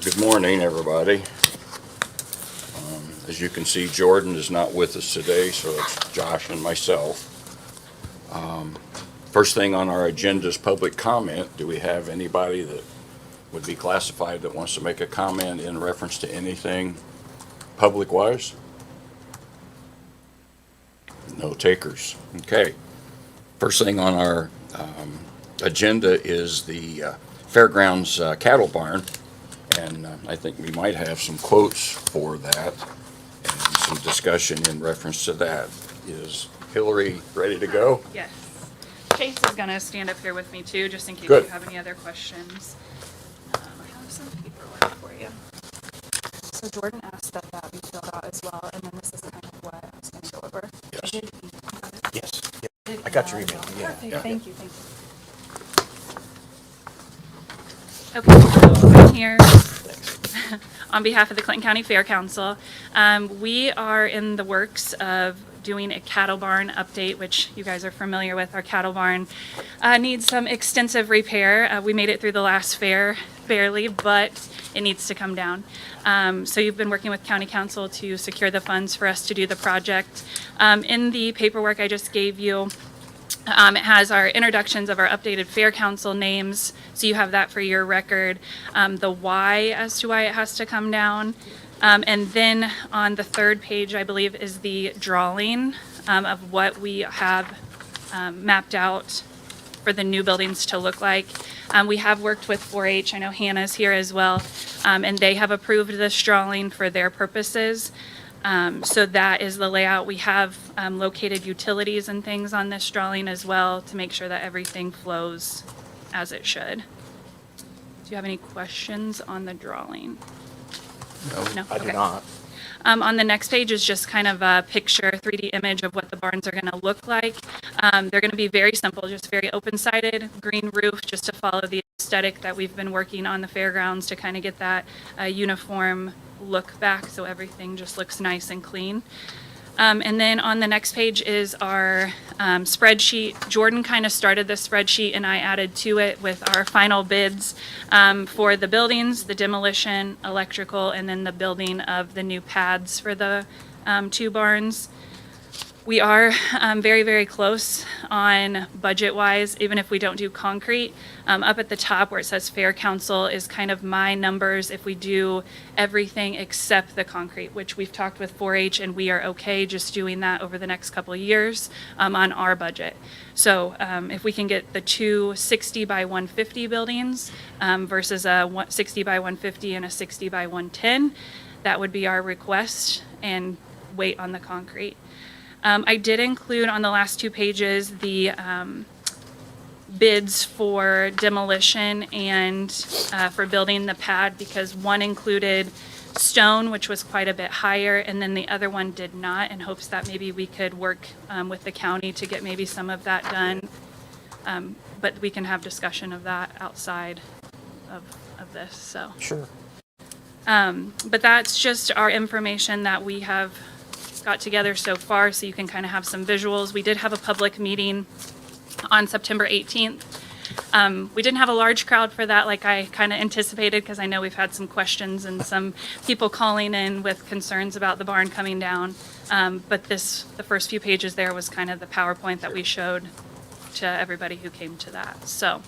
Good morning, everybody. As you can see, Jordan is not with us today, so it's Josh and myself. First thing on our agenda is public comment. Do we have anybody that would be classified that wants to make a comment in reference to anything public-wise? No takers. Okay. First thing on our agenda is the Fairgrounds Cattle Barn, and I think we might have some quotes for that and some discussion in reference to that. Is Hillary ready to go? Yes. Chase is going to stand up here with me too, just in case Good. you have any other questions. I have some paperwork for you. So Jordan asked that be filled out as well, and then this is kind of what I was going to go over. Yes. Yes, yep. I got your email, yeah. Perfect, Yeah. thank you. Okay, so I'm here Thanks. on behalf of the Clinton County Fair Council. We are in the works of doing a cattle barn update, which you guys are familiar with. Our cattle barn needs some extensive repair. We made it through the last fair barely, but it needs to come down. So you've been working with County Council to secure the funds for us to do the project. In the paperwork I just gave you, it has our introductions of our updated Fair Council names, so you have that for your record. The why as to why it has to come down. And then on the third page, I believe, is the drawing of what we have mapped out for the new buildings to look like. We have worked with 4-H. I know Hannah's here as well, and they have approved this drawing for their purposes. So that is the layout. We have located utilities and things on this drawing as well to make sure that everything flows as it should. Do you have any questions on the drawing? No? I do Okay. not. On the next page is just kind of a picture, 3D image of what the barns are going to look like. They're going to be very simple, just very open-sided, green roof, just to follow the aesthetic that we've been working on the fairgrounds to kind of get that uniform look back, so everything just looks nice and clean. And then on the next page is our spreadsheet. Jordan kind of started the spreadsheet and I added to it with our final bids for the buildings, the demolition, electrical, and then the building of the new pads for the two barns. We are very, very close on budget-wise, even if we don't do concrete. Up at the top where it says Fair Council is kind of my numbers if we do everything except the concrete, which we've talked with 4-H and we are okay just doing that over the next couple of years on our budget. So if we can get the two 60 by 150 buildings versus a 60 by 150 and a 60 by 110, that would be our request, and wait on the concrete. I did include on the last two pages the bids for demolition and for building the pad, because one included stone, which was quite a bit higher, and then the other one did not, in hopes that maybe we could work with the county to get maybe some of that done. But we can have discussion of that outside of this, so. Sure. But that's just our information that we have got together so far, so you can kind of have some visuals. We did have a public meeting on September 18th. We didn't have a large crowd for that like I kind of anticipated, because I know we've had some questions and some people calling in with concerns about the barn coming down. But the first few pages there was kind of the PowerPoint that we showed to everybody who came to that. So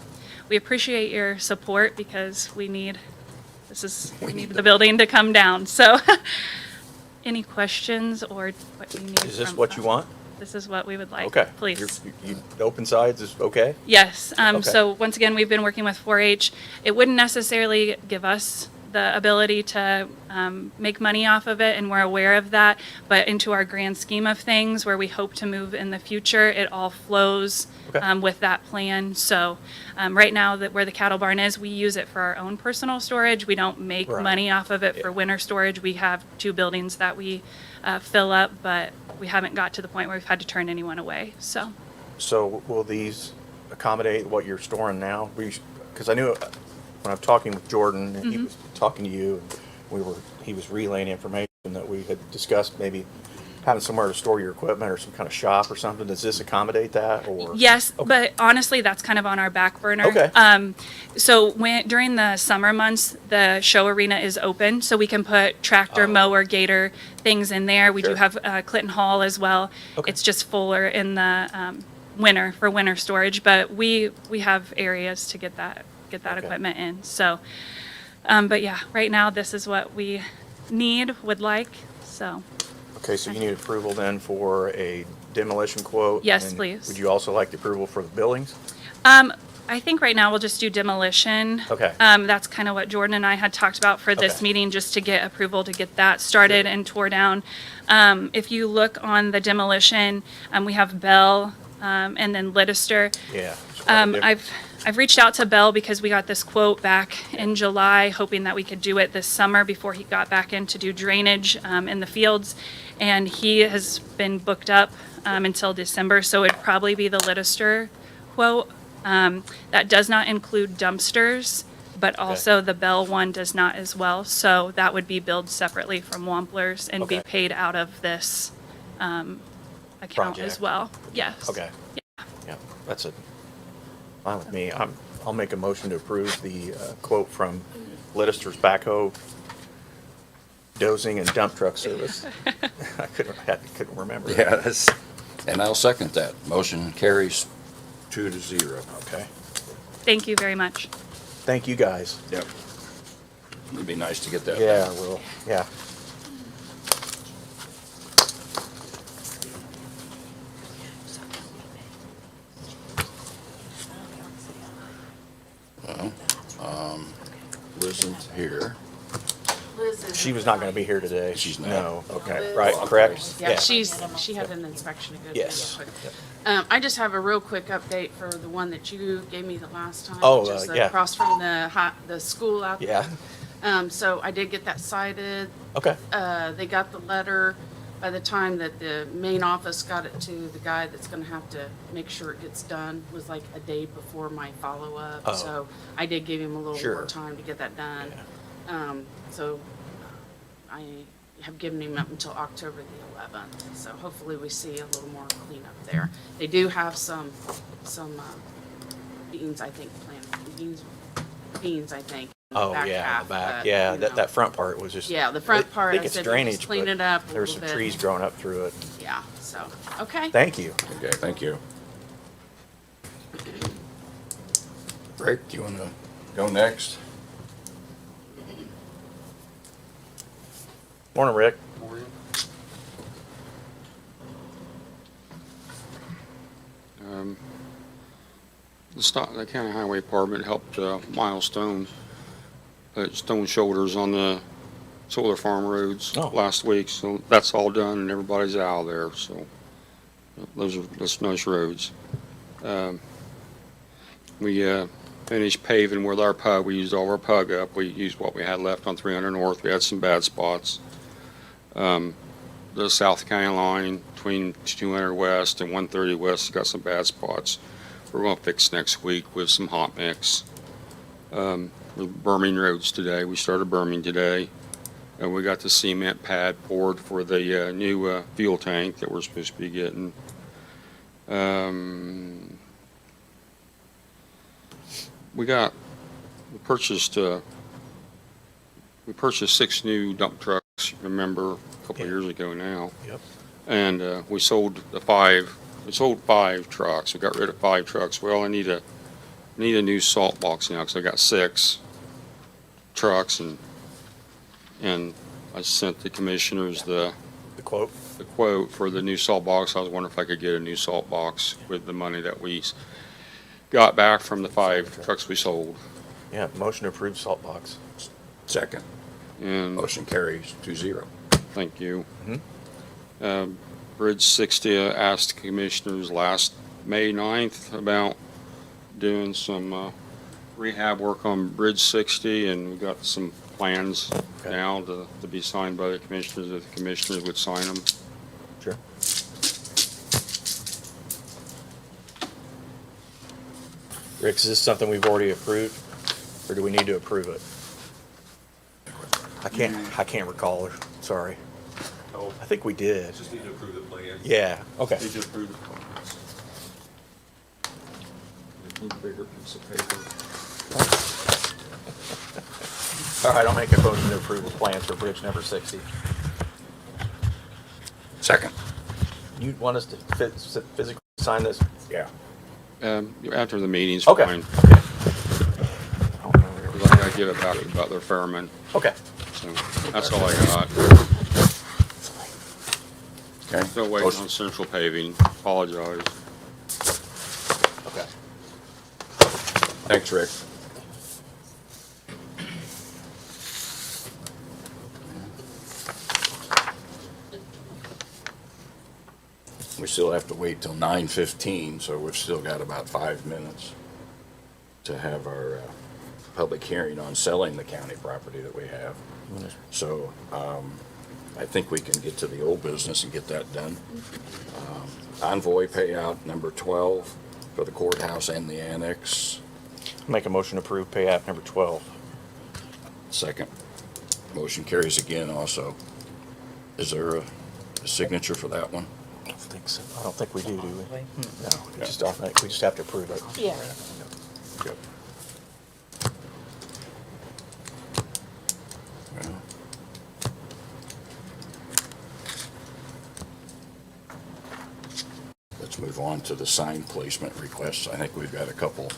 we appreciate your support, because we need the building to come down. So any questions or what you need? Is this from what you us? want? This is what we would like. Okay. Please. Open sides is okay? Yes. Okay. So once again, we've been working with 4-H. It wouldn't necessarily give us the ability to make money off of it, and we're aware of that. But into our grand scheme of things, where we hope to move in the future, it all flows Okay. with that plan. So right now, where the cattle barn is, we use it for our own personal storage. We don't make Right. money off of it Yeah. for winter storage. We have two buildings that we fill up, but we haven't got to the point where we've had to turn anyone away. So. So will these accommodate what you're storing now? Because I knew when I'm talking with Jordan, and he was talking to you, and he was relaying information that we had discussed maybe having somewhere to store your equipment or some kind of shop or something, does this accommodate that, or? Yes, Okay. but honestly, that's kind of on our back burner. Okay. So during the summer months, the show arena is open, so we can put tractor, Oh. mower, gator things in there. We do Sure. have Clinton Hall as well. Okay. It's just fuller in the winter for winter storage, but we have areas to get that Okay. equipment in. So, but yeah, right now this is what we would like. So. Okay, so you need approval then for a demolition quote? Yes, and please. Would you also like the approval for the buildings? I think right now we'll just do demolition. Okay. That's kind of what Jordan and I had talked about for this Okay. meeting, just to get approval to get that started Sure. and tore down. If you look on the demolition, we have Bell, and then Liddister. Yeah. it's quite a difference. I've reached out to Bell because we got this quote back in July, hoping that we could do it this summer before he got back in to do drainage in the fields. And he has been booked up until December, so it'd probably be the Liddister quote. That does not include dumpsters, but also the Bell one does not as well. So that would be billed separately from Wampler's and be Okay. paid out of this account as Project. well. Yes. Okay. Yeah, that's it. Fine with me. I'll make a motion to approve the quote from Littister's Backhoe Dozing and Dump Truck Service. I couldn't remember. Yeah, and I'll second that. Motion carries 2-0. Okay. Thank you very much. Thank you, guys. Yep. It'd be nice to get that. Yeah, well, yeah. Liz isn't here. She was not going to be here today. She's not. No, okay, Liz- right, correct? Yeah, she had an inspection to go do. Yes. real quick. I just have a real quick update for the one that you gave me the last time. Oh, which is yeah. across from the school out there. Yeah, So I did get that cited. okay, They got the letter. By the time that the main office got it to the guy that's gonna have to make sure it gets done, was like a day before my follow-up. Oh. So I did give him a little Sure. more time to get that done. So I have given him up until October the 11th. So hopefully we see a little more cleanup there. They do have some beans, I think, planted, beans, I think. in the oh, back yeah, in half, the back, but, yeah, you that, know. that front part was just. Yeah, the front part, I think I it's said, drainage, just clean but it up a There's little some bit. trees growing up through it. Yeah, so, okay. Thank you. Okay, thank you. Rick, do you want to go next? Morning, Rick. The county highway department helped Milestone put stone shoulders on the solar farm roads Oh. last week, so that's all done and everybody's out of there, so that's nice roads. We finished paving with our pug. We used all our pug up. We used what we had left on 300 North. We had some bad spots. The South County line between 200 West and 130 West has got some bad spots. We're going to fix next week with some hot mix. We're berming roads today. We started berming today. And we got the cement pad poured for the new fuel tank that we're supposed to be getting. We purchased 6 new dump trucks, remember, a couple of Yeah. years ago now. Yep. And we sold 5 trucks. We got rid of 5 trucks. Well, I need a new salt box now because I got 6 trucks and I sent the commissioners the The quote? quote for the new salt box. I was wondering if I could get a new salt box with the money that we got back from the 5 trucks we sold. Yeah, motion to approve salt box. Second. And Motion carries 2-0. thank you. Mhm. Bridge 60, I asked the commissioners last May 9th about doing some rehab work on Bridge 60, and we got some plans Okay. now to be signed by the commissioners, if the commissioners would sign them. Sure. Rick, is this something we've already approved, or do we need to approve it? I can't recall, sorry. 12. I think we did. Just need to approve the plan. Yeah, okay. Need to approve the plans. Need a bigger piece of paper. All right, I'll make a motion to approve the plans for bridge number 60. Second. You want us to physically sign this? Yeah. After the meeting's Okay. fine. Okay. I don't know where we 'Cause I gotta give it back to Butler Fairman. are. Okay. So that's all I got. Okay. Still waiting Motion- on central paving. Apologize. Okay. Thanks, Rick. We still have to wait till 9:15, so we've still got about 5 minutes to have our public hearing on selling the county property that we have. So I think we can get to the old business and get that done. Envoy payout number 12 for the courthouse and the annex. Make a motion to approve pay app number 12. Second. Motion carries again also. Is there a signature for that one? I don't think so. I don't think we do we? No, we Yeah. we just have to approve it. Yeah. Good. Well. Let's move on to the sign placement requests. I think we've got a couple.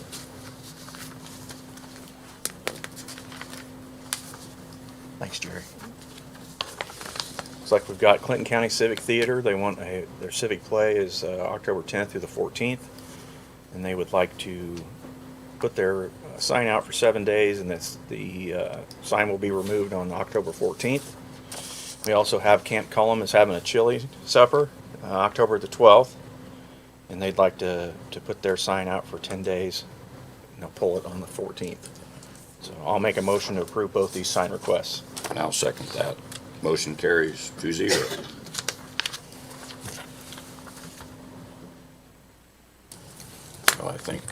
Thanks, Jerry. Looks like we've got Clinton County Civic Theater. They want their civic play is October 10th through the 14th. And they would like to put their sign out for 7 days, and the sign will be removed on October 14th. We also have Camp Cullum is having a chili supper, October the 12th. And they'd like to put their sign out for 10 days, and they'll pull it on the 14th. So I'll make a motion to approve both these sign requests. And I'll second that. Motion carries 2-0. So I think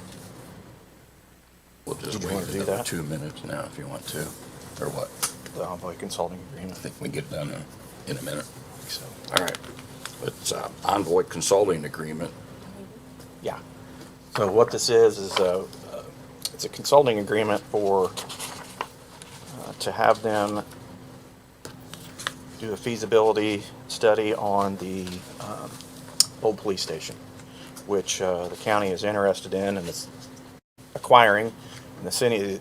we'll just Did you wait wanna do another that? 2 minutes now if you want to, or what? The Envoy Consulting I Agreement. think we can get done in a minute. So, All right. It's Envoy Consulting Agreement. yeah. So what this is it's a consulting agreement for, to have them do a feasibility study on the old police station, which the county is interested in and is acquiring, and the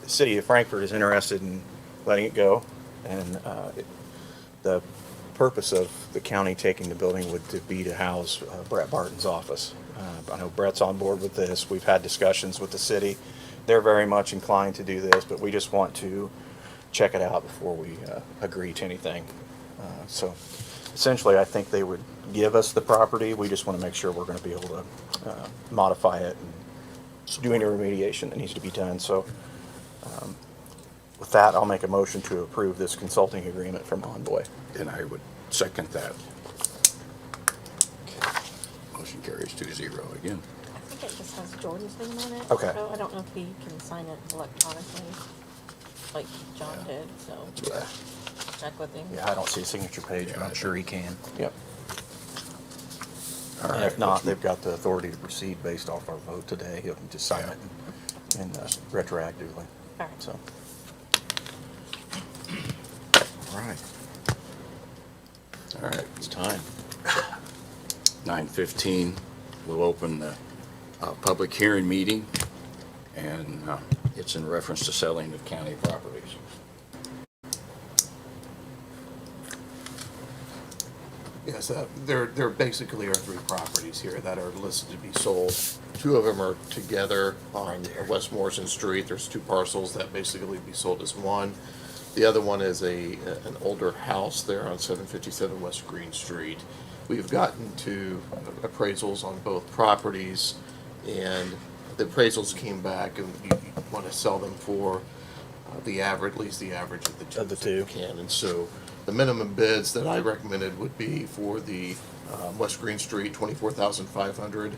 city of Frankfort is interested in letting it go. And the purpose of the county taking the building would be to house Brett Barton's office. I know Brett's on board with this. We've had discussions with the city. They're very much inclined to do this, but we just want to check it out before we agree to anything. So essentially, I think they would give us the property. We just want to make sure we're going to be able to modify it and do any remediation that needs to be done. So with that, I'll make a motion to approve this consulting agreement from Envoy. And I would second that. Motion carries 2-0 again. I think it just has Jordan's name on it. Okay. So I don't know if he can sign it electronically, like John did, so Yeah. check with him. Yeah, I don't see a signature page, but Yeah, I'm sure he can. Yep. All And right. if not, they've got the authority to proceed based off our vote today. He'll just sign it and retroactively. All right. So. All right, All right. it's time. 9:15, we'll open the public hearing meeting, and it's in reference to selling of county properties. Yes, there basically are 3 properties here that are listed to be sold. 2 of them are together on West Morrison Street. There's 2 parcels that basically be sold as one. The other one is an older house there on 757 West Green Street. We've gotten to appraisals on both properties, and the appraisals came back, and you want to sell them for the average, at least the average of the 2. Of the that you 2. can. And so the minimum bids that I recommended would be for the West Green Street, 24,500,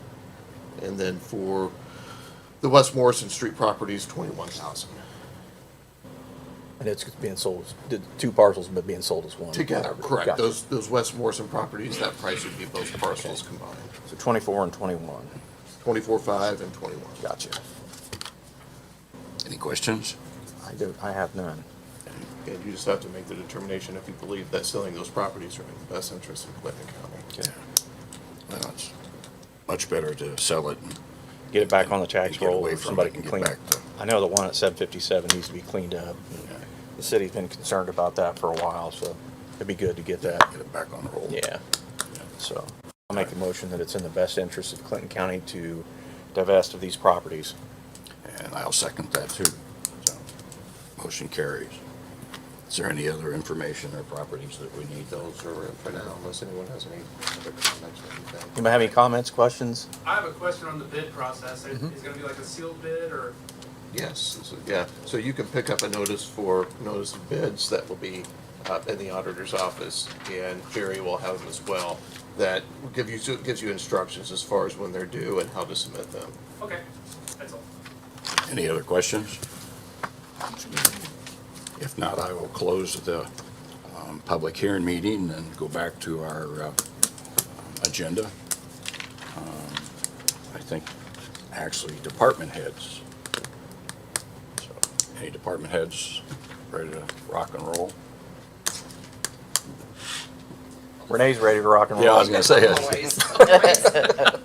and then for the West Morrison Street properties, 21,000. And it's being sold, the two parcels but being sold as one. Together, correct. Gotcha. Those West Morrison properties, that price would be both parcels combined. So 24 and 21. 24.5 and 21. Gotcha. Any questions? I have none. And you just have to make the determination if you believe that selling those properties are in the best interest of Clinton County. Okay. Well, it's much better to sell it. Get it back on the tax Get roll, away or from somebody it can and get clean it. back to- I know the one at 757 needs to be cleaned up. The city's been concerned about that for a while, so it'd be good to get that. Get it back on the roll. Yeah. So I'll make a motion that it's in the best interest of Clinton County to divest of these properties. And I'll second that too. So, motion carries. Is there any other information or properties that we need? Those are it for now, unless anyone has any other comments or anything. Anybody have any comments, questions? I have a question on the bid process. Is it gonna be like a sealed bid or? Yes, yeah, so you can pick up a notice of bids that will be in the auditor's office, and Jerry will have them as well, that gives you instructions as far as when they're due and how to submit them. Okay, that's all. Any other questions? If not, I will close the public hearing meeting and go back to our agenda. I think actually department heads. So, any department heads ready to rock and roll? Renee's ready to rock and roll. Yeah, I was gonna say it.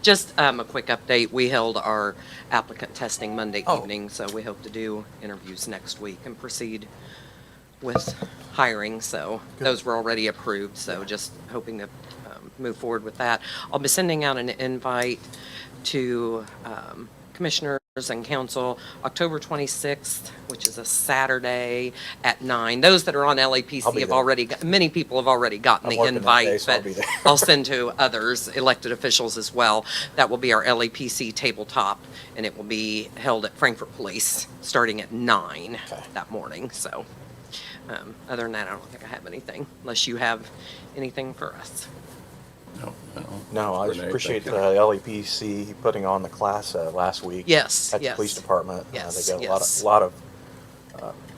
Just a quick update. We held our applicant testing Monday Oh. evening, so we hope to do interviews next week and proceed with hiring. So those were already approved, so just hoping to move forward with that. I'll be sending out an invite to commissioners and council October 26th, which is a Saturday at 9. Those that are on I'll LAPC be have there. already, many people have already gotten I'm the working that day, invite, so I'll but be there. I'll send to others, elected officials as well. That will be our LAPC tabletop, and it will be held at Frankfurt Police, starting at 9 Okay. that morning, so. Other than that, I don't think I have anything, unless you have anything for us. No, I just Renee, appreciate thank the you. LEPC putting on the class last week. Yes, At the yes. police department. Yes, They got yes. a lot of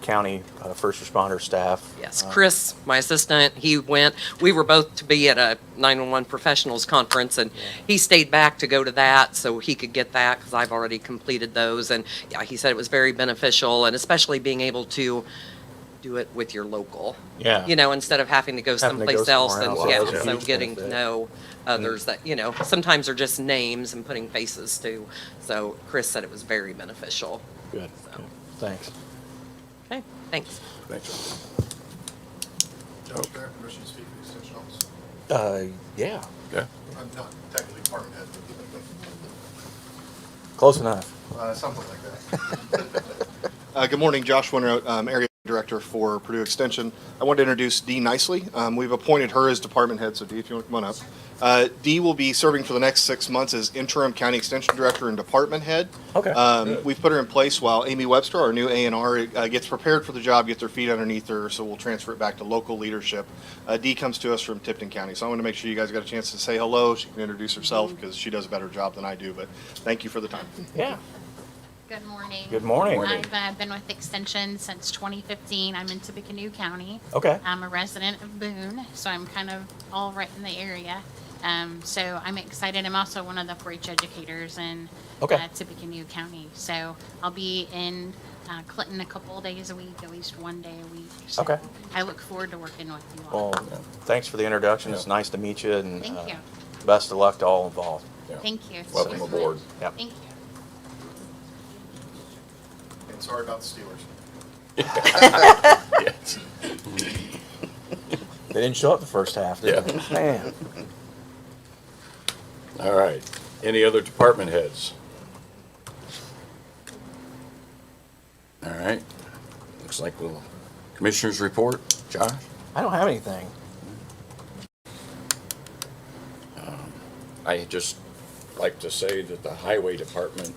county first responder staff. Yes, Chris, my assistant, he went, we were both to be at a 911 professionals conference, and he stayed back to go to that so he could get that, because I've already completed those. And yeah, he said it was very beneficial, and especially being able to do it with your local. Yeah. You know, instead of having to go Having to go someplace else, somewhere and else, yeah, that's a so huge getting to benefit. know others that, you know, sometimes are just names and putting faces to. So Chris said it was very beneficial. Good, So. good. Thanks. Okay, thanks. Thanks. Josh Barrett, permission to speak for the extension office. Yeah, Okay. I'm not technically department head, close enough. but something like that. Good morning, Josh Winter, Area Director for Purdue Extension. I wanted to introduce Dee Nicely. We've appointed her as department head, so Dee, if you want to come on up. Dee will be serving for the next 6 months as interim county extension director and department head. Okay. We've put her in place while Amy Webster, our new A&R, gets prepared for the job, gets her feet underneath her, so we'll transfer it back to local leadership. Dee comes to us from Tipton County, so I want to make sure you guys got a chance to say hello. She can introduce herself because she does a better job than I do, but thank you for the time. Yeah. Good morning. Good morning. I've been with Extension since 2015. I'm in Tippecanoe County. Okay. I'm a resident of Boone, so I'm kind of all right in the area. So I'm excited. I'm also one of the 4-H educators in Okay. Tippecanoe County. So I'll be in Clinton a couple of days a week, at least one day a week. So Okay. I look forward to working with you all. Well, thanks for the introduction. It's nice to meet you, and Thank you. best of luck to all involved. Thank you. Welcome aboard. Yep. Thank you. And sorry about the Steelers. Yes. They didn't show up the first half, did they? Man. All right. Any other department heads? All right. Looks like we'll, commissioners report. Josh? I don't have anything. I just like to say that the highway department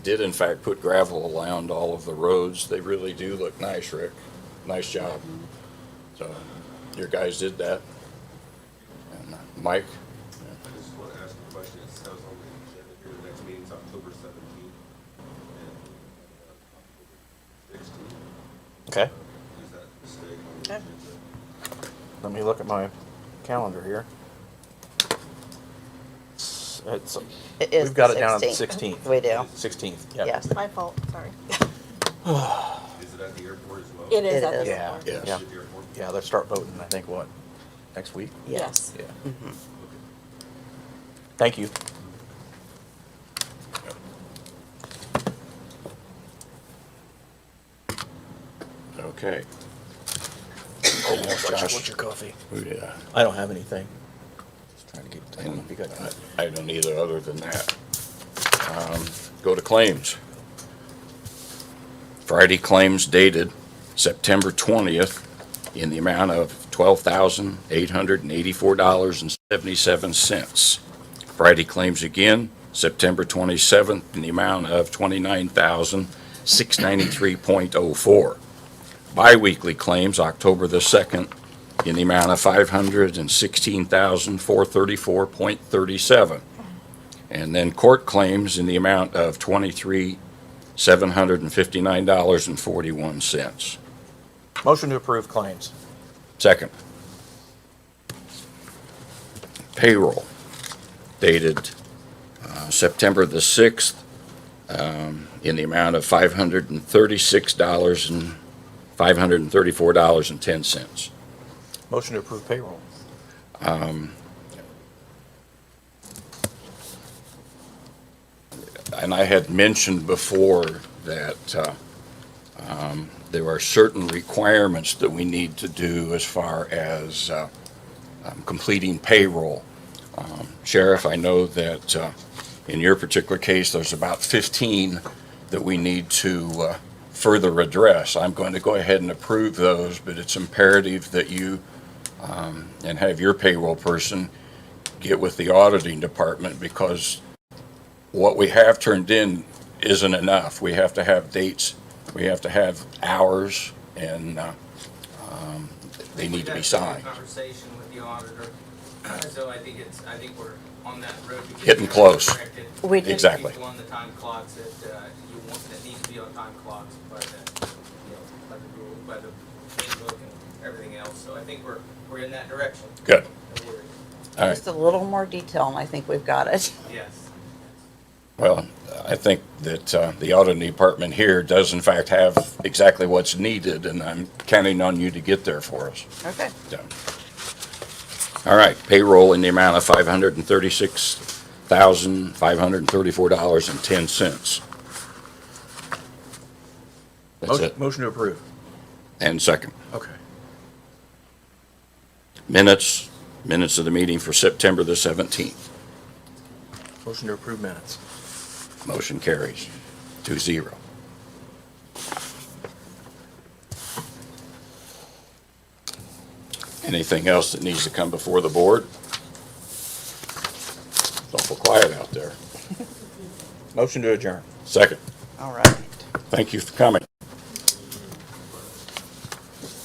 did in fact put gravel around all of the roads. They really do look nice, Rick. Nice job. So your guys did that. And Mike? I just want to ask a question. It says on the agenda here, the next meeting's October 17th and October 16th. Okay. Is that mistake on the Okay. agenda? Let me look at my calendar here. It's, It is we've got the it down at the 16th. 16th. We do. 16th, yeah. Yes. My fault, sorry. Is it at the airport as well? It is It at the is. Yeah, airport. Yes. yeah, At the airport? yeah, let's start voting, I think, what, next week? Yes. Yeah. Thank you. Okay. What's your coffee? Yeah. I don't have anything. Just trying to get, I don't know if you got that. I don't either, other than that. Go to claims. Friday claims dated September 20th in the amount of $12,884.77. Friday claims again, September 27th, in the amount of $29,693.04. Biweekly claims, October the 2nd, in the amount of $516,434.37. And then court claims in the amount of $23,759.41. Motion to approve claims. Second. Payroll dated September the 6th in the amount of $534.10. Motion to approve payroll. And I had mentioned before that there are certain requirements that we need to do as far as completing payroll. Sheriff, I know that in your particular case, there's about 15 that we need to further address. I'm going to go ahead and approve those, but it's imperative that you and have your payroll person get with the auditing department, because what we have turned in isn't enough. We have to have dates, we have to have hours, and they need to be signed. Conversation with the auditor, so I think we're on that road. to get Getting close. corrected. We did- Exactly. People on the time clocks that you want, that need to be on time clocks by the, by the rule, by the handbook and everything else. So I think we're in that direction. Good. No worries. All right. Just a little more detail, and I think we've got it. Yes. Well, I think that the auditing department here does in fact have exactly what's needed, and I'm counting on you to get there for us. Okay. So. All right, payroll in the amount of $536,534.10. That's it. Motion to approve. And second. Okay. Minutes of the meeting for September the 17th. Motion to approve minutes. Motion carries 2-0. Anything else that needs to come before the board? It's awful quiet out there. Motion to adjourn. Second. All right. Thank you for coming.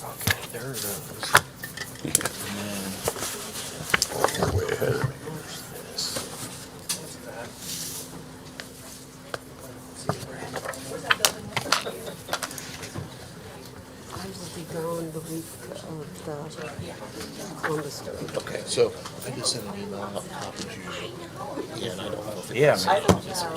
Okay, there it is. You're way ahead of me. I will be gone the week of the Columbus Day. Okay, so I just sent an email, I'll copy you. Yeah, and I don't know if it Yeah, was- man. I don't know.